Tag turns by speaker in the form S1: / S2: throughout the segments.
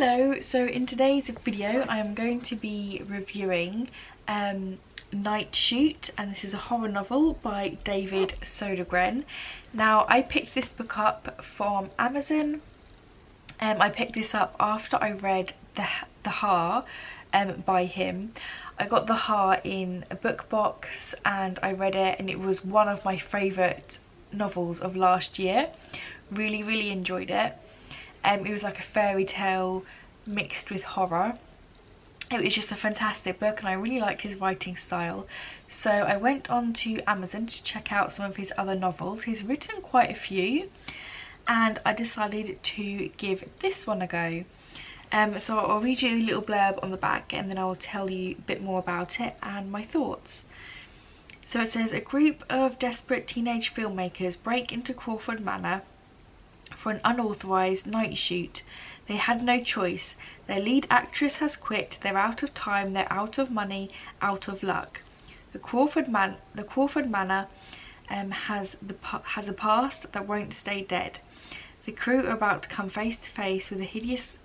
S1: Hello, so in today's video I am going to be reviewing Night Shoot, and this is a horror novel by David Sodergren. Now I picked this book up from Amazon. I picked this up after I read the Haar by him. I got the Haar in a book box and I read it, and it was one of my favourite novels of last year. Really enjoyed it. It was like a fairy tale mixed with horror. It was just a fantastic book and I really liked his writing style. So I went on to Amazon to check out some of his other novels. He's written quite a few and I decided to give this one a go. So I'll read you a little blurb on the back and then I'll tell you a bit more about it and my thoughts. So it says, a group of desperate teenage filmmakers break into Crawford Manor for an unauthorised night shoot. They had no choice. Their lead actress has quit. They're out of time, they're out of money, out of luck. The Crawford Manor has a past that won't stay dead. The crew are about to come face to face with a hideous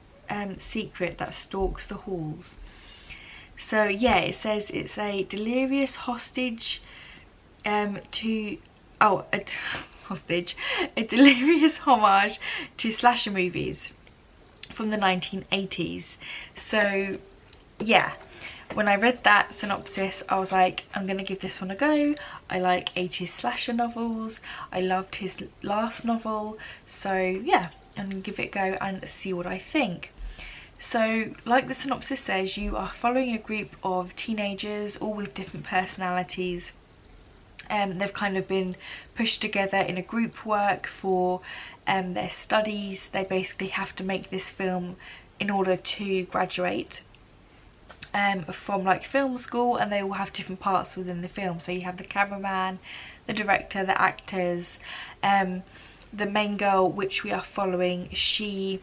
S1: secret that stalks the halls. So yeah, it says it's a delirious hostage a delirious homage to slasher movies from the 1980s. So yeah, when I read that synopsis I was like, I'm gonna give this one a go. I like 80s slasher novels. I loved his last novel, so yeah, I'm gonna give it a go and see what I think. So like the synopsis says, you are following a group of teenagers all with different personalities. They've kind of been pushed together in a group work for their studies. They basically have to make this film in order to graduate from like film school, and they all have different parts within the film. So you have the cameraman, the director, the actors. The main girl, which we are following, she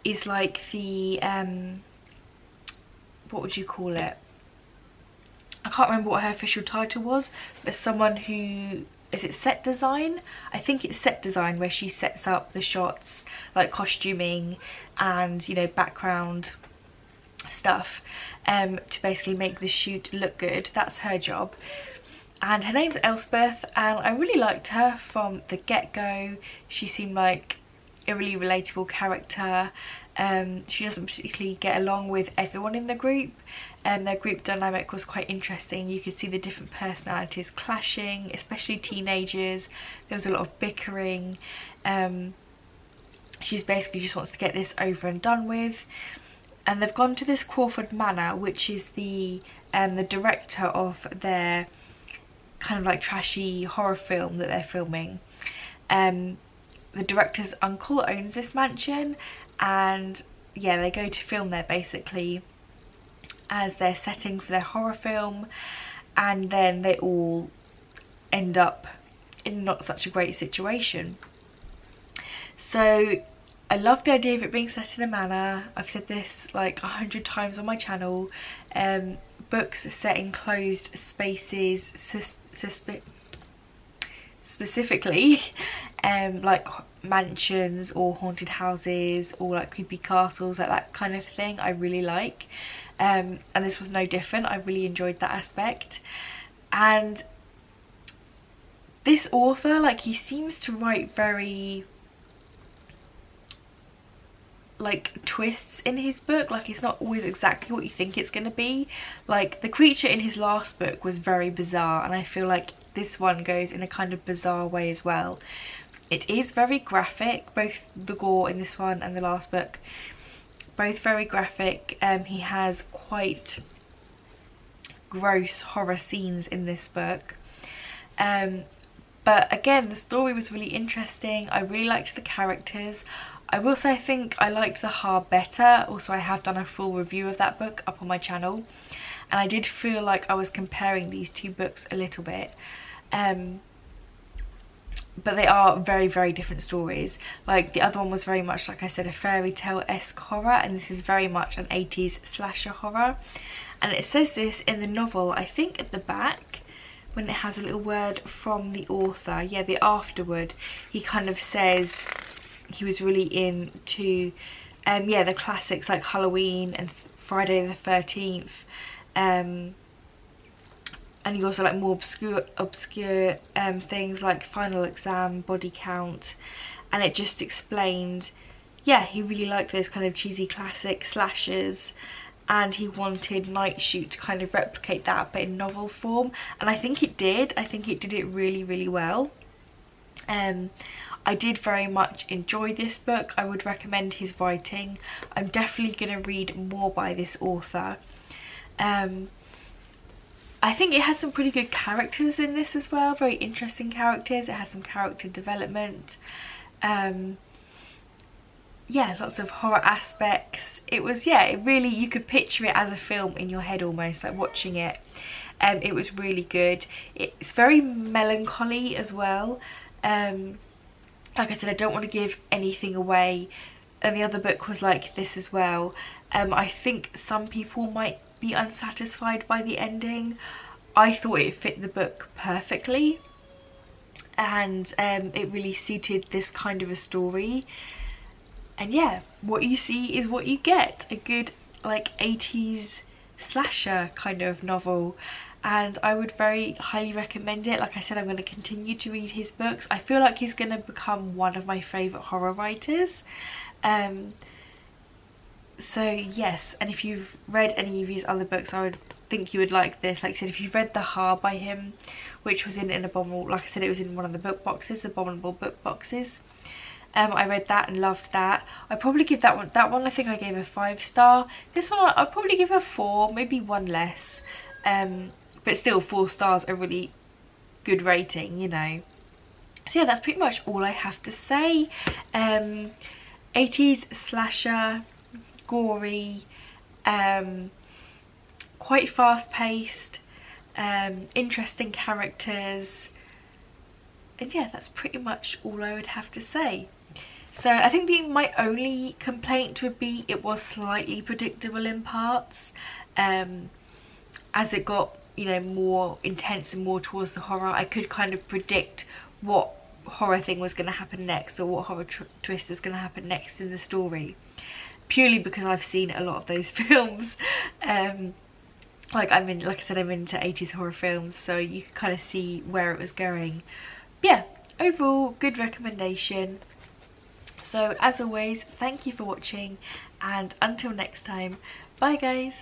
S1: is like the what would you call it? I can't remember what her official title was, but someone who, is it set design? I think it's set design, where she sets up the shots, like costuming and, you know, background stuff to basically make the shoot look good. That's her job. And her name's Elspeth, and I really liked her from the get-go. She seemed like a really relatable character. She doesn't particularly get along with everyone in the group, and their group dynamic was quite interesting. You could see the different personalities clashing, especially teenagers. There was a lot of bickering. She's basically just wants to get this over and done with, and they've gone to this Crawford Manor, which is the director of their kind of like trashy horror film that they're filming. The director's uncle owns this mansion, and yeah, they go to film there basically as their setting for their horror film, and then they all end up in not such a great situation. So I love the idea of it being set in a manor. I've said this like 100 times on my channel. Books set in closed spaces, specifically like mansions or haunted houses or like creepy castles, like that kind of thing, I really like. And this was no different. I really enjoyed that aspect. And this author, like, he seems to write very like twists in his book. Like, it's not always exactly what you think it's going to be. Like, the creature in his last book was very bizarre, and I feel like this one goes in a kind of bizarre way as well. It is very graphic, both the gore in this one and the last book, both very graphic. He has quite gross horror scenes in this book. But again, the story was really interesting. I really liked the characters. I will say I think I liked the Haar better. Also, I have done a full review of that book up on my channel, and I did feel like I was comparing these two books a little bit. But they are very different stories. Like, the other one was very much, like I said, a fairy tale-esque horror, and this is very much an 80s slasher horror. And it says this in the novel, I think at the back, when it has a little word from the author. Yeah, the afterword, he kind of says he was really into yeah, the classics like Halloween and Friday the 13th, and you also like more obscure things like Final Exam, Body Count, and it just explained, yeah, he really liked those kind of cheesy classic slashers, and he wanted Night Shoot to kind of replicate that but in novel form, and I think it did. I think it did it really, really well. I did very much enjoy this book. I would recommend his writing. I'm definitely going to read more by this author. I think it has some pretty good characters in this as well, very interesting characters. It has some character development. Yeah, lots of horror aspects. It was, yeah, it really, you could picture it as a film in your head almost, like watching it. It was really good. It's very melancholy as well. Like I said, I don't want to give anything away, and the other book was like this as well. I think some people might be unsatisfied by the ending. I thought it fit the book perfectly, and it really suited this kind of a story. And yeah, what you see is what you get. A good like 80s slasher kind of novel, and I would very highly recommend it. Like I said, I'm going to continue to read his books. I feel like he's going to become one of my favourite horror writers. So yes, and if you've read any of his other books, I would think you would like this. Like I said, if you've read The Har by him, which was in an Abominable, like I said, it was in one of the book boxes, Abominable book boxes. I read that and loved that. I'd probably give that one I think I gave a 5-star. This one I'd probably give a 4, maybe 1 less. But still 4 stars, a really good rating, you know. So yeah, that's pretty much all I have to say. 80s slasher, gory, quite fast paced, interesting characters, and yeah, that's pretty much all I would have to say. So I think my only complaint would be it was slightly predictable in parts. As it got, you know, more intense and more towards the horror, I could kind of predict what horror thing was going to happen next, or what horror twist is going to happen next in the story, purely because I've seen a lot of those films. Like I said, I'm into 80s horror films, so you could kind of see where it was going. But yeah, overall good recommendation. So as always, thank you for watching, and until next time, bye guys.